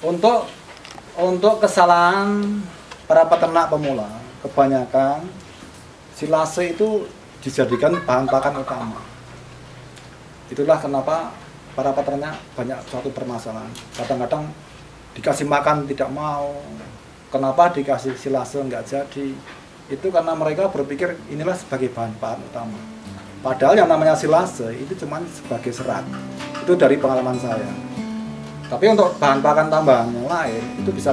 Untuk kesalahan para peternak pemula, kebanyakan silase itu dijadikan bahan pakan utama. Itulah kenapa para peternak banyak suatu permasalahan. Kadang-kadang dikasih makan tidak mau. Kenapa dikasih silase nggak jadi? Itu karena mereka berpikir inilah sebagai bahan pakan utama. Padahal yang namanya silase itu cuma sebagai serat. Itu dari pengalaman saya. Tapi untuk bahan pakan tambahan yang lain itu bisa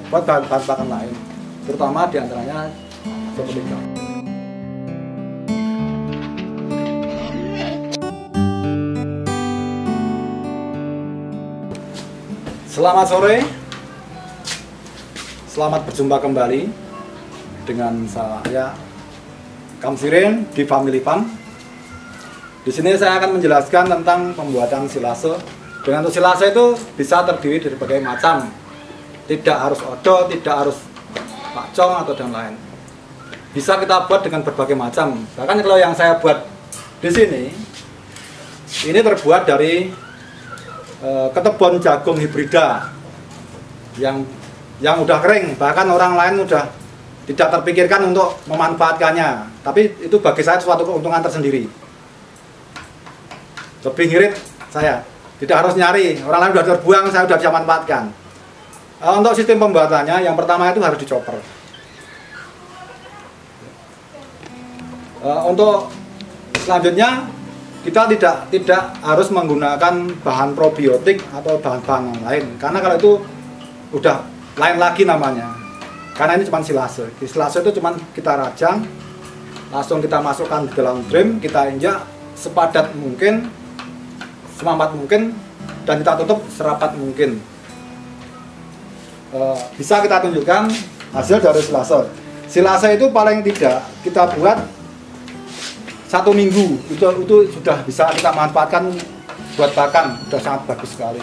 buat bahan pakan lain, terutama diantaranya seperti itu. Selamat sore, selamat berjumpa kembali dengan saya Kamsirin di Family Farm. Di sini saya akan menjelaskan tentang pembuatan silase. Dengan silase itu bisa terdiri dari berbagai macam, tidak harus odo, tidak harus pakcong atau dan lain. Bisa kita buat dengan berbagai macam. Bahkan kalau yang saya buat di sini, ini terbuat dari ketebon jagung hibrida yang udah kering. Bahkan orang lain udah tidak terpikirkan untuk memanfaatkannya. Tapi itu bagi saya suatu keuntungan tersendiri. Lebih ngirit saya. Tidak harus nyari, orang lain sudah terbuang, saya sudah bisa manfaatkan. Untuk sistem pembuatannya, yang pertama itu harus dicoper. Untuk selanjutnya, kita tidak harus menggunakan bahan probiotik atau bahan-bahan yang lain. Karena kalau itu udah lain lagi namanya. Karena ini cuma silase. Silase itu cuma kita rajang, langsung kita masukkan di dalam drum, kita injak sepadat mungkin, semampat mungkin, dan kita tutup serapat mungkin. Bisa kita tunjukkan hasil dari silase. Silase itu paling tidak kita buat 1 minggu, itu sudah bisa kita manfaatkan buat pakan, sudah sangat bagus sekali.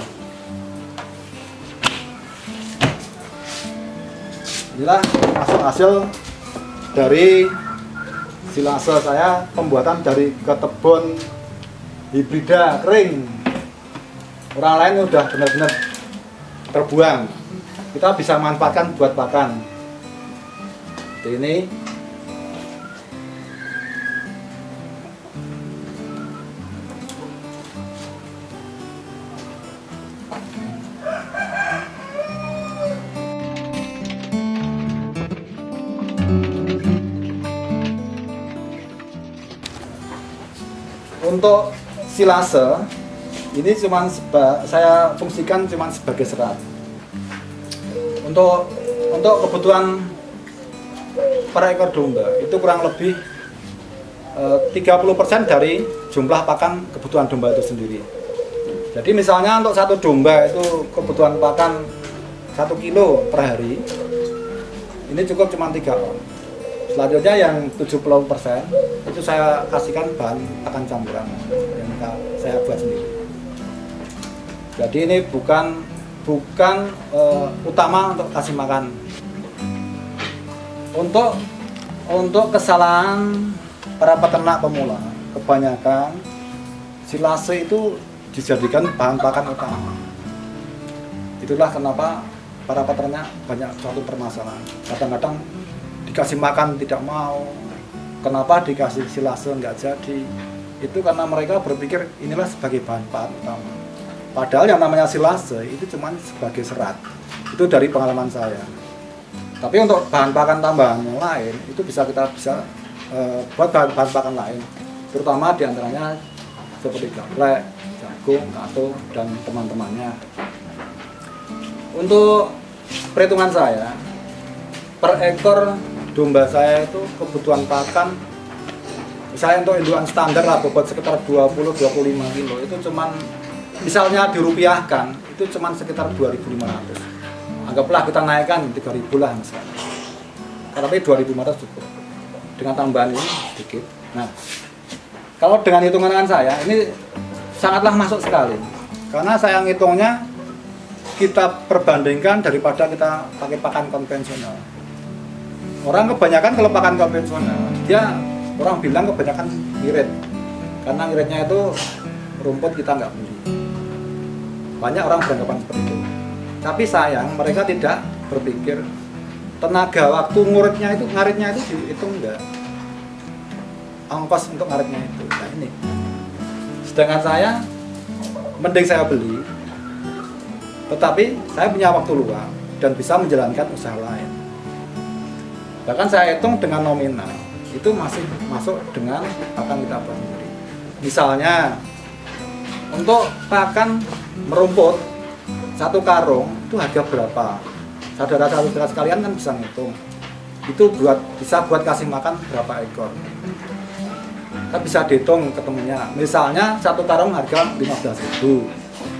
Inilah hasil dari silase saya, pembuatan dari ketebon hibrida kering. Orang lain udah benar-benar terbuang. Kita bisa manfaatkan buat pakan. Seperti ini. Untuk silase ini saya fungsikan cuma sebagai serat. Untuk kebutuhan per ekor domba itu kurang lebih 30% dari jumlah pakan kebutuhan domba itu sendiri. Jadi misalnya untuk satu domba itu kebutuhan pakan 1 kilo per hari, ini cukup cuma 3 on. Selanjutnya yang 70% itu saya kasihkan bahan pakan campuran yang saya buat sendiri. Jadi ini bukan utama untuk kasih makan. Untuk kesalahan para peternak pemula, kebanyakan silase itu dijadikan bahan pakan utama. Itulah kenapa para peternak banyak suatu permasalahan. Kadang-kadang dikasih makan tidak mau. Kenapa dikasih silase nggak jadi? Itu karena mereka berpikir inilah sebagai bahan pakan utama. Padahal yang namanya silase itu cuma sebagai serat. Itu dari pengalaman saya. Tapi untuk bahan pakan tambahan yang lain itu bisa buat bahan pakan lain, terutama diantaranya seperti gaplek, jagung, kato, dan teman-temannya. Untuk perhitungan saya, per ekor domba saya itu kebutuhan pakan, misalnya untuk indukan standar lah, bobot sekitar 20-25 kilo, itu cuman misalnya dirupiahkan itu cuma sekitar 2.500. Anggaplah kita naikkan 3.000 lah misalnya. Tapi 2.500 cukup. Dengan tambahan ini sedikit. Nah, kalau dengan hitungan saya ini sangatlah masuk sekali. Karena saya ngitungnya kita perbandingkan daripada kita pakai pakan konvensional. Orang kebanyakan kalau pakan konvensional, orang bilang kebanyakan ngirit. Karena ngiritnya itu rumput kita nggak beli. Banyak orang beranggapan seperti itu. Tapi sayang mereka tidak berpikir tenaga waktu ngaritnya itu dihitung enggak. Ongkos untuk ngaritnya itu. Nah ini. Sedangkan saya mending saya beli, tetapi saya punya waktu luang dan bisa menjalankan usaha lain. Bahkan saya hitung dengan nominal, itu masih masuk dengan pakan kita buat sendiri. Misalnya, untuk pakan merumput, 1 karung itu harga berapa? Saudara-saudara sekalian kan bisa ngitung. Itu bisa buat kasih makan berapa ekor. Kan bisa dihitung ketemunya. Misalnya 1 karung harga 15.000,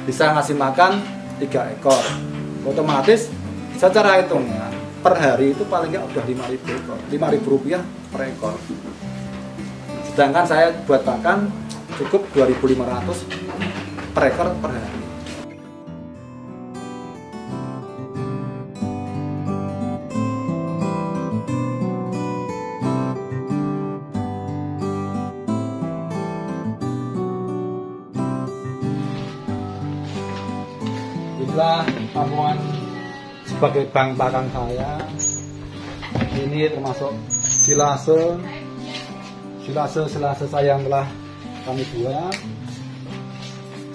bisa ngasih makan 3 ekor. Otomatis secara hitungan per hari itu paling nggak udah 5.000 ekor, 5.000 rupiah per ekor. Sedangkan saya buat pakan cukup 2.500 per ekor per hari. Inilah tampungan sebagai bank pakan saya. Ini termasuk silase saya yang telah kami buat.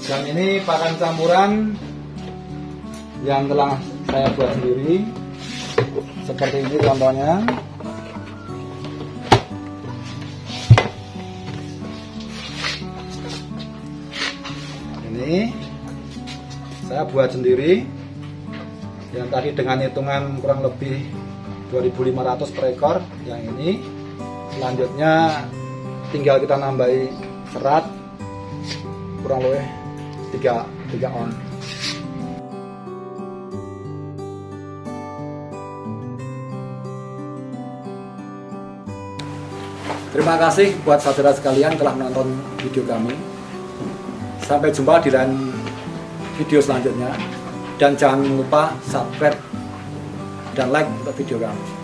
Dan ini pakan campuran yang telah saya buat sendiri. Seperti ini contohnya. Ini saya buat sendiri, yang tadi dengan hitungan kurang lebih 2.500 per ekor. Yang ini selanjutnya tinggal kita nambahi serat kurang lebih 3 on. Terima kasih buat saudara sekalian telah menonton video kami. Sampai jumpa di lain video selanjutnya, dan jangan lupa subscribe dan like untuk video kami.